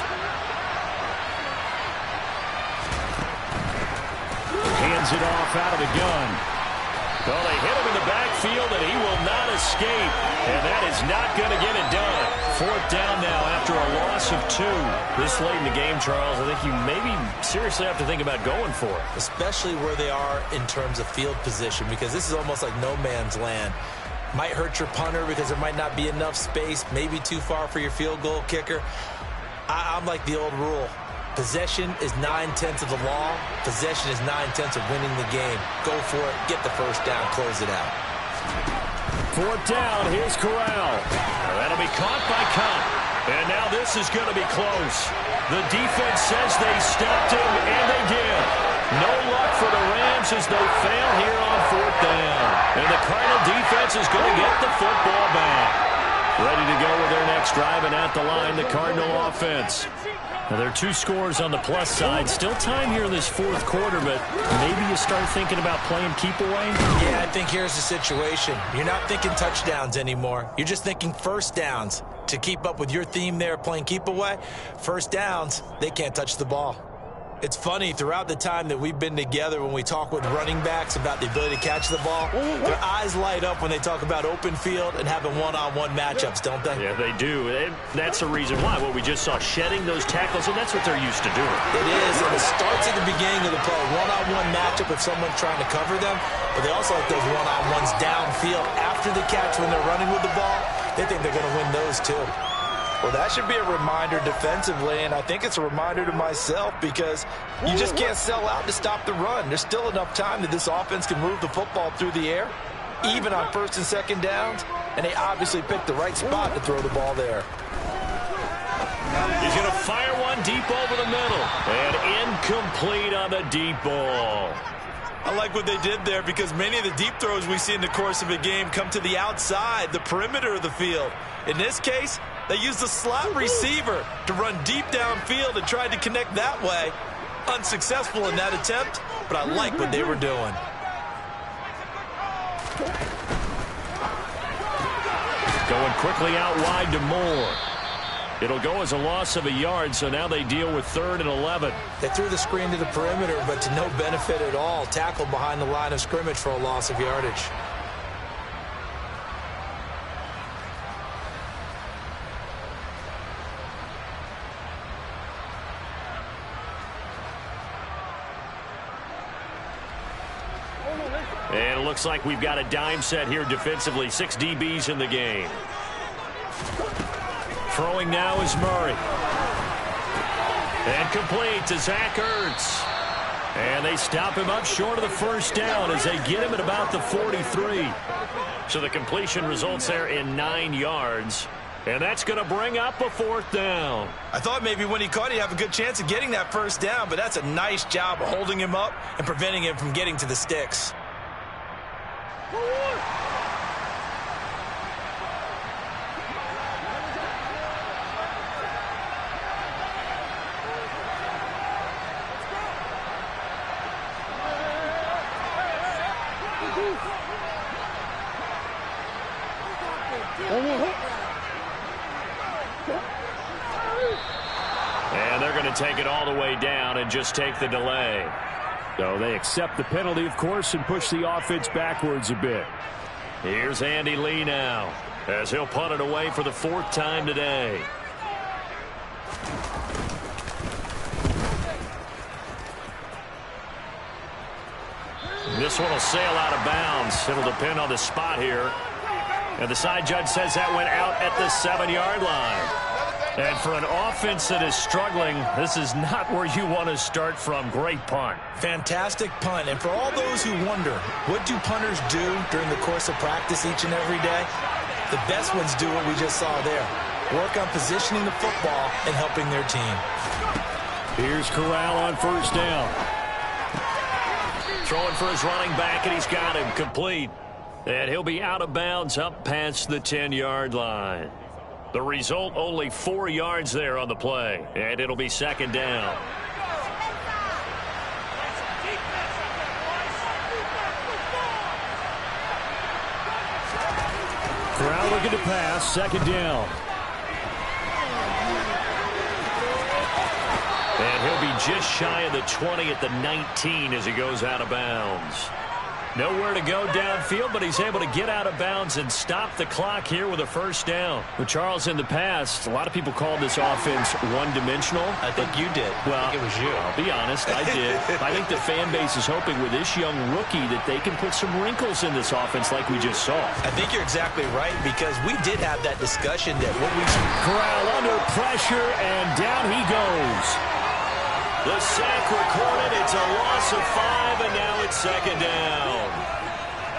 Hands it off out of the gun. Well, they hit him in the backfield, and he will not escape. And that is not going to get it done. 4th down now after a loss of 2. This late in the game, Charles, I think you maybe seriously have to think about going for it. Especially where they are in terms of field position, because this is almost like no man's land. Might hurt your punter because there might not be enough space, maybe too far for your field goal kicker. I'm like the old rule. Possession is 9/10 of the law. Possession is 9/10 of winning the game. Go for it. Get the first down. Close it out. 4th down. Here's Corral. That'll be caught by Cup. And now this is going to be close. The defense says they stopped him, and they did. No luck for the Rams as they fail here on 4th down. And the Cardinal defense is going to get the football back. Ready to go with their next drive, and at the line, the Cardinal offense. Now, there are 2 scores on the plus side. Still time here in this 4th quarter, but maybe you start thinking about playing keep away? Yeah, I think here's the situation. You're not thinking touchdowns anymore. You're just thinking first downs. To keep up with your theme there, playing keep away, first downs, they can't touch the ball. It's funny, throughout the time that we've been together, when we talk with running backs about the ability to catch the ball, their eyes light up when they talk about open field and having one-on-one matchups, don't they? Yeah, they do. And that's the reason why. Well, we just saw shedding those tackles, and that's what they're used to doing. It is, and it starts at the beginning of the play. One-on-one matchup if someone's trying to cover them, but they also like those one-on-ones downfield after the catch when they're running with the ball. They think they're going to win those, too. Well, that should be a reminder defensively, and I think it's a reminder to myself because you just can't sell out to stop the run. There's still enough time that this offense can move the football through the air, even on 1st and 2nd downs, and they obviously picked the right spot to throw the ball there. He's going to fire one deep over the middle, and incomplete on the deep ball. I like what they did there because many of the deep throws we see in the course of a game come to the outside, the perimeter of the field. In this case, they used the slot receiver to run deep downfield and tried to connect that way. Unsuccessful in that attempt, but I like what they were doing. Going quickly out wide to Moore. It'll go as a loss of a yard, so now they deal with 3rd and 11. They threw the screen to the perimeter, but to no benefit at all. Tackled behind the line of scrimmage for a loss of yardage. And it looks like we've got a dime set here defensively. 6 DBs in the game. Throwing now is Murray. And complete to Zach Ertz. And they stop him up short of the first down as they get him at about the 43. So the completion results there in 9 yards. And that's going to bring up a 4th down. I thought maybe when he caught, he'd have a good chance of getting that first down, but that's a nice job of holding him up and preventing him from getting to the sticks. And they're going to take it all the way down and just take the delay. So they accept the penalty, of course, and push the offense backwards a bit. Here's Andy Lee now, as he'll punt it away for the 4th time today. This one will sail out of bounds. It'll depend on the spot here. And the side judge says that went out at the 7-yard line. And for an offense that is struggling, this is not where you want to start from. Great punt. Fantastic punt. And for all those who wonder, what do punters do during the course of practice each and every day? The best ones do what we just saw there. Work on positioning the football and helping their team. Here's Corral on first down. Throwing for his running back, and he's got him complete. And he'll be out of bounds up past the 10-yard line. The result, only 4 yards there on the play. And it'll be 2nd down. Corral looking to pass, 2nd down. And he'll be just shy of the 20 at the 19 as he goes out of bounds. Nowhere to go downfield, but he's able to get out of bounds and stop the clock here with a 1st down. Well, Charles, in the past, a lot of people called this offense one-dimensional. I think you did. Well, I think it was you. I'll be honest, I did. I think the fan base is hoping with this young rookie that they can put some wrinkles in this offense like we just saw. I think you're exactly right because we did have that discussion that what we... Corral under pressure, and down he goes. The sack recorded. It's a loss of 5, and now it's 2nd down.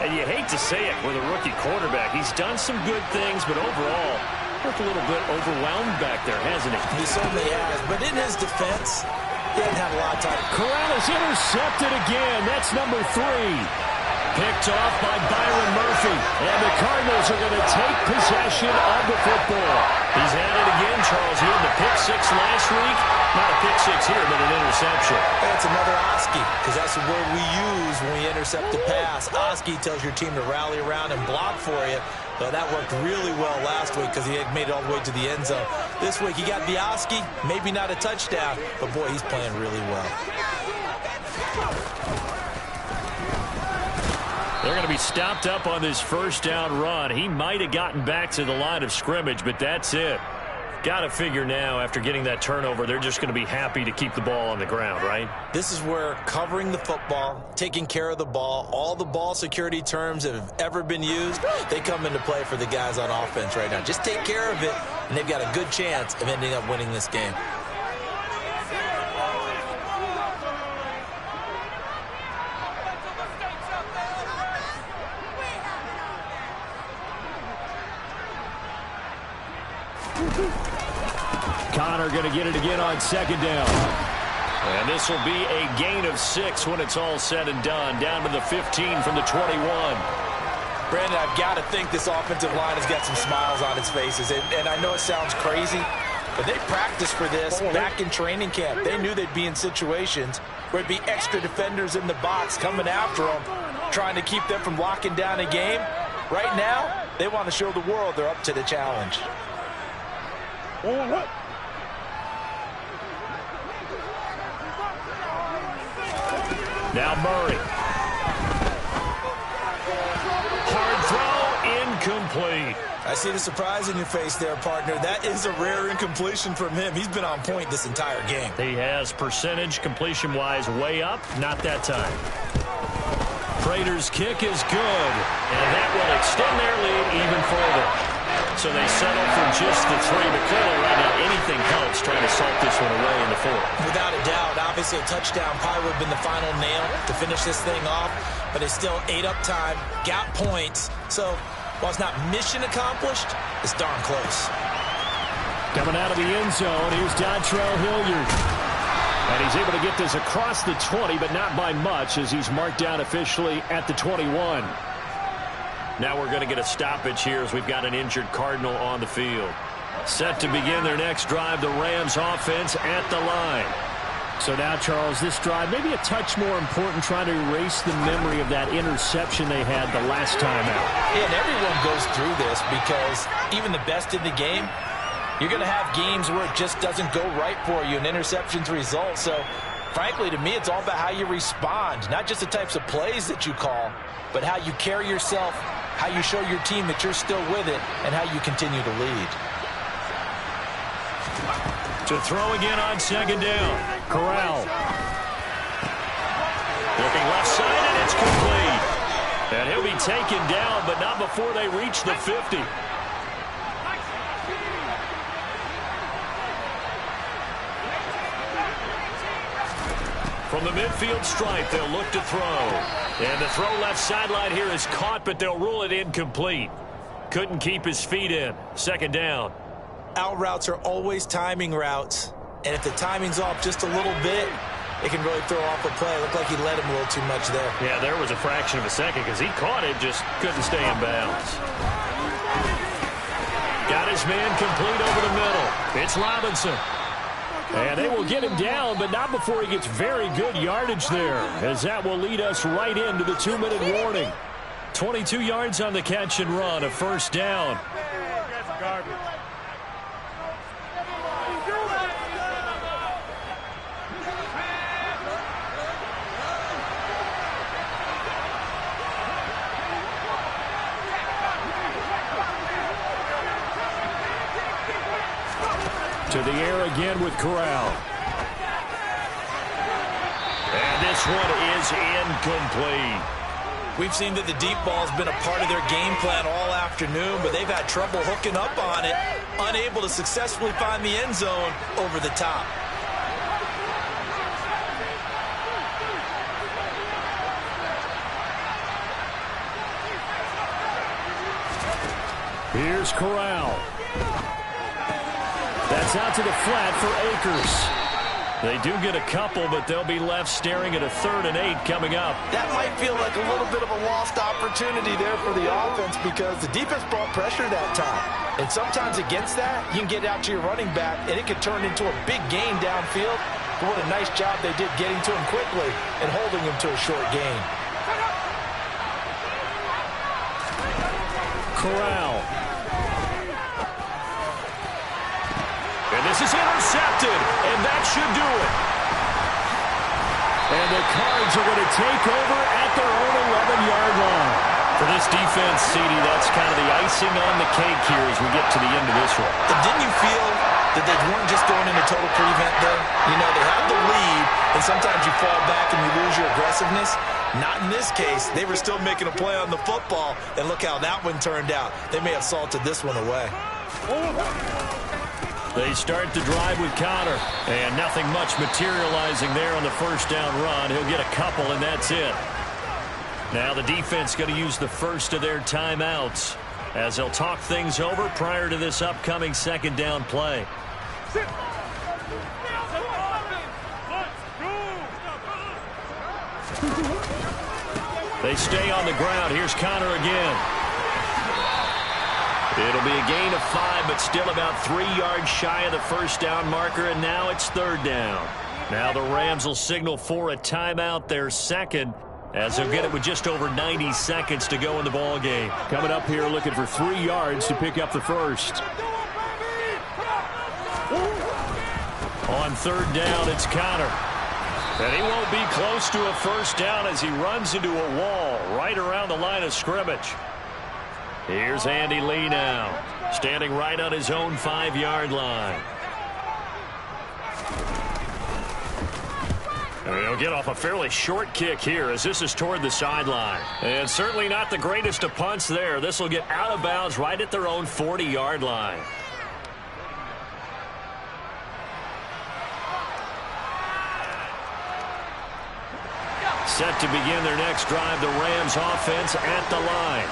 And you hate to say it with a rookie quarterback. He's done some good things, but overall, looked a little bit overwhelmed back there, hasn't he? He certainly has. But in his defense, he didn't have a lot of time. Corral is intercepted again. That's number 3. Picked off by Byron Murphy. And the Cardinals are going to take possession of the football. He's at it again, Charles. He had the pick 6 last week. Not a pick 6 here, but an interception. That's another Oski, because that's the word we use when we intercept the pass. Oski tells your team to rally around and block for you. So that worked really well last week because he had made it all the way to the end zone. This week he got the Oski, maybe not a touchdown, but boy, he's playing really well. They're going to be stopped up on this 1st down run. He might have gotten back to the line of scrimmage, but that's it. Got to figure now, after getting that turnover, they're just going to be happy to keep the ball on the ground, right? This is where covering the football, taking care of the ball, all the ball security terms that have ever been used, they come into play for the guys on offense right now. Just take care of it, and they've got a good chance of ending up winning this game. Connor going to get it again on 2nd down. And this will be a gain of 6 when it's all said and done. Down to the 15 from the 21. Brandon, I've got to think this offensive line has got some smiles on its faces. And I know it sounds crazy, but they practiced for this back in training camp. They knew they'd be in situations where there'd be extra defenders in the box coming after them, trying to keep them from locking down a game. Right now, they want to show the world they're up to the challenge. Now Murray. Hard throw, incomplete. I see the surprise in your face there, partner. That is a rare incompletion from him. He's been on point this entire game. He has percentage completion-wise way up. Not that time. Prater's kick is good, and that will extend their lead even further. So they settle for just the 3, but clearly right now anything helps trying to salt this one away in the 4th. Without a doubt, obviously a touchdown probably would have been the final nail to finish this thing off, but it's still ate up time, got points. So while it's not mission accomplished, it's darn close. Coming out of the end zone, here's Dontrell Hilliard. And he's able to get this across the 20, but not by much as he's marked down officially at the 21. Now we're going to get a stoppage here as we've got an injured Cardinal on the field. Set to begin their next drive, the Rams offense at the line. So now, Charles, this drive maybe a touch more important, trying to erase the memory of that interception they had the last time out. Yeah, and everyone goes through this because even the best in the game, you're going to have games where it just doesn't go right for you and interceptions result. So, frankly, to me, it's all about how you respond, not just the types of plays that you call, but how you carry yourself, how you show your team that you're still with it, and how you continue to lead. To throw again on second down. Corral. Looking left side, and it's complete. And he'll be taken down, but not before they reach the 50. From the midfield stripe, they'll look to throw. And the throw left sideline here is caught, but they'll rule it incomplete. Couldn't keep his feet in. Second down. Out routes are always timing routes. And if the timing's off just a little bit, it can really throw off a play. Looked like he let him a little too much there. Yeah, there was a fraction of a second because he caught it, just couldn't stay in bounds. Got his man complete over the middle. It's Robinson. And they will get him down, but not before he gets very good yardage there, as that will lead us right into the 2-minute warning. 22 yards on the catch and run, a first down. To the air again with Corral. And this one is incomplete. We've seen that the deep ball has been a part of their game plan all afternoon, but they've had trouble hooking up on it, unable to successfully find the end zone over the top. Here's Corral. That's out to the flat for Akers. They do get a couple, but they'll be left staring at a 3rd and 8 coming up. That might feel like a little bit of a lost opportunity there for the offense because the defense brought pressure that time. And sometimes against that, you can get out to your running back, and it could turn into a big gain downfield. But what a nice job they did getting to him quickly and holding him to a short gain. Corral. And this is intercepted, and that should do it. And the Cards are going to take over at their own 11-yard line. For this defense, CD, that's kind of the icing on the cake here as we get to the end of this one. And didn't you feel that they weren't just going into total prevent there? You know, they have the lead, and sometimes you fall back and you lose your aggressiveness. Not in this case. They were still making a play on the football, and look how that one turned out. They may have salted this one away. They start the drive with Connor, and nothing much materializing there on the first down run. He'll get a couple, and that's it. Now the defense going to use the first of their timeouts as they'll talk things over prior to this upcoming second down play. They stay on the ground. Here's Connor again. It'll be a gain of 5, but still about 3 yards shy of the first down marker, and now it's 3rd down. Now the Rams will signal for a timeout, their second, as they'll get it with just over 90 seconds to go in the ball game. Coming up here looking for 3 yards to pick up the first. On 3rd down, it's Connor. And he won't be close to a first down as he runs into a wall right around the line of scrimmage. Here's Andy Lee now, standing right on his own 5-yard line. And he'll get off a fairly short kick here as this is toward the sideline. And certainly not the greatest of punts there. This will get out of bounds right at their own 40-yard line. Set to begin their next drive, the Rams offense at the line.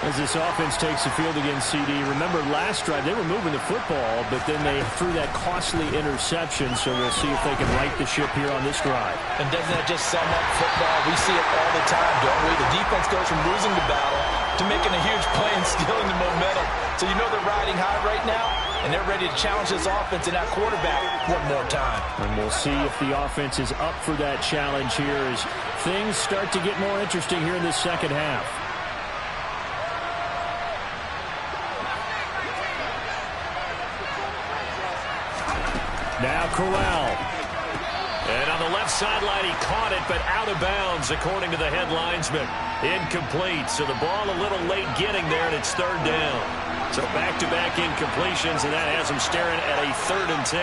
As this offense takes the field against CD, remember last drive they were moving the football, but then they threw that costly interception, so we'll see if they can right the ship here on this drive. And doesn't that just sum up football? We see it all the time, don't we? The defense goes from losing the battle to making a huge play and stealing the momentum. So you know they're riding high right now, and they're ready to challenge this offense and that quarterback one more time. And we'll see if the offense is up for that challenge here as things start to get more interesting here in this second half. Now Corral. And on the left sideline, he caught it, but out of bounds, according to the head linesman. Incomplete, so the ball a little late getting there, and it's 3rd down. So back-to-back incompletions, and that has him staring at a 3rd and 10.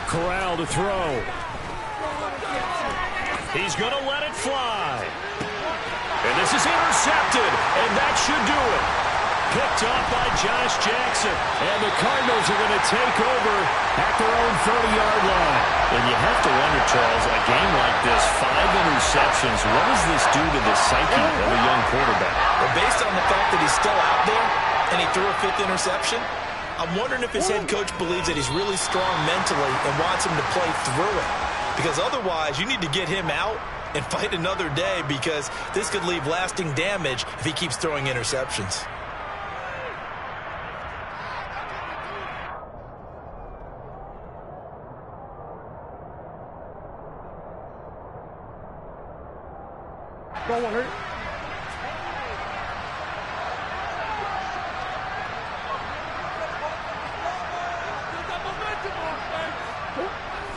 Corral to throw. He's going to let it fly. And this is intercepted, and that should do it. Picked off by Josh Jackson. And the Cardinals are going to take over at their own 30-yard line. And you have to wonder, Charles, a game like this, 5 interceptions, what does this do to the psyche of a young quarterback? Well, based on the fact that he's still out there and he threw a 5th interception, I'm wondering if his head coach believes that he's really strong mentally and wants him to play through it. Because otherwise, you need to get him out and fight another day, because this could leave lasting damage if he keeps throwing interceptions.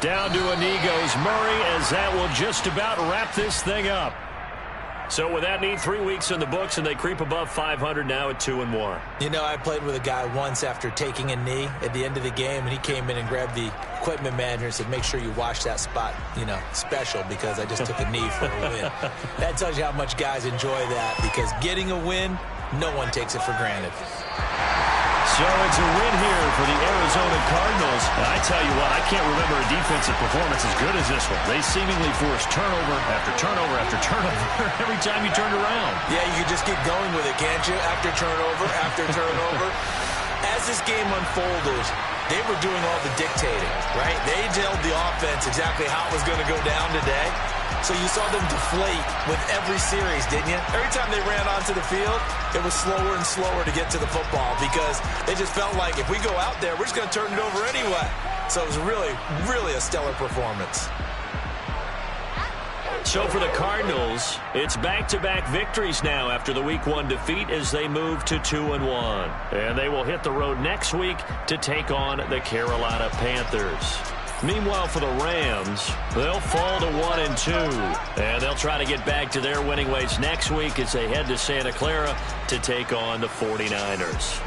Down to a knee goes Murray, as that will just about wrap this thing up. So with that need, 3 weeks in the books, and they creep above 500 now at 2-1. You know, I played with a guy once after taking a knee at the end of the game, and he came in and grabbed the equipment manager and said, make sure you wash that spot, you know, special, because I just took a knee for a win. That tells you how much guys enjoy that, because getting a win, no one takes it for granted. So it's a win here for the Arizona Cardinals. And I tell you what, I can't remember a defensive performance as good as this one. They seemingly forced turnover after turnover after turnover every time you turned around. Yeah, you could just keep going with it, can't you? After turnover, after turnover. As this game unfolded, they were doing all the dictating, right? They told the offense exactly how it was going to go down today. So you saw them deflate with every series, didn't you? Every time they ran onto the field, it was slower and slower to get to the football, because they just felt like if we go out there, we're just going to turn it over anyway. So it was really, really a stellar performance. So for the Cardinals, it's back-to-back victories now after the Week 1 defeat as they move to 2-1. And they will hit the road next week to take on the Carolina Panthers. Meanwhile, for the Rams, they'll fall to 1-2. And they'll try to get back to their winning ways next week as they head to Santa Clara to take on the 49ers.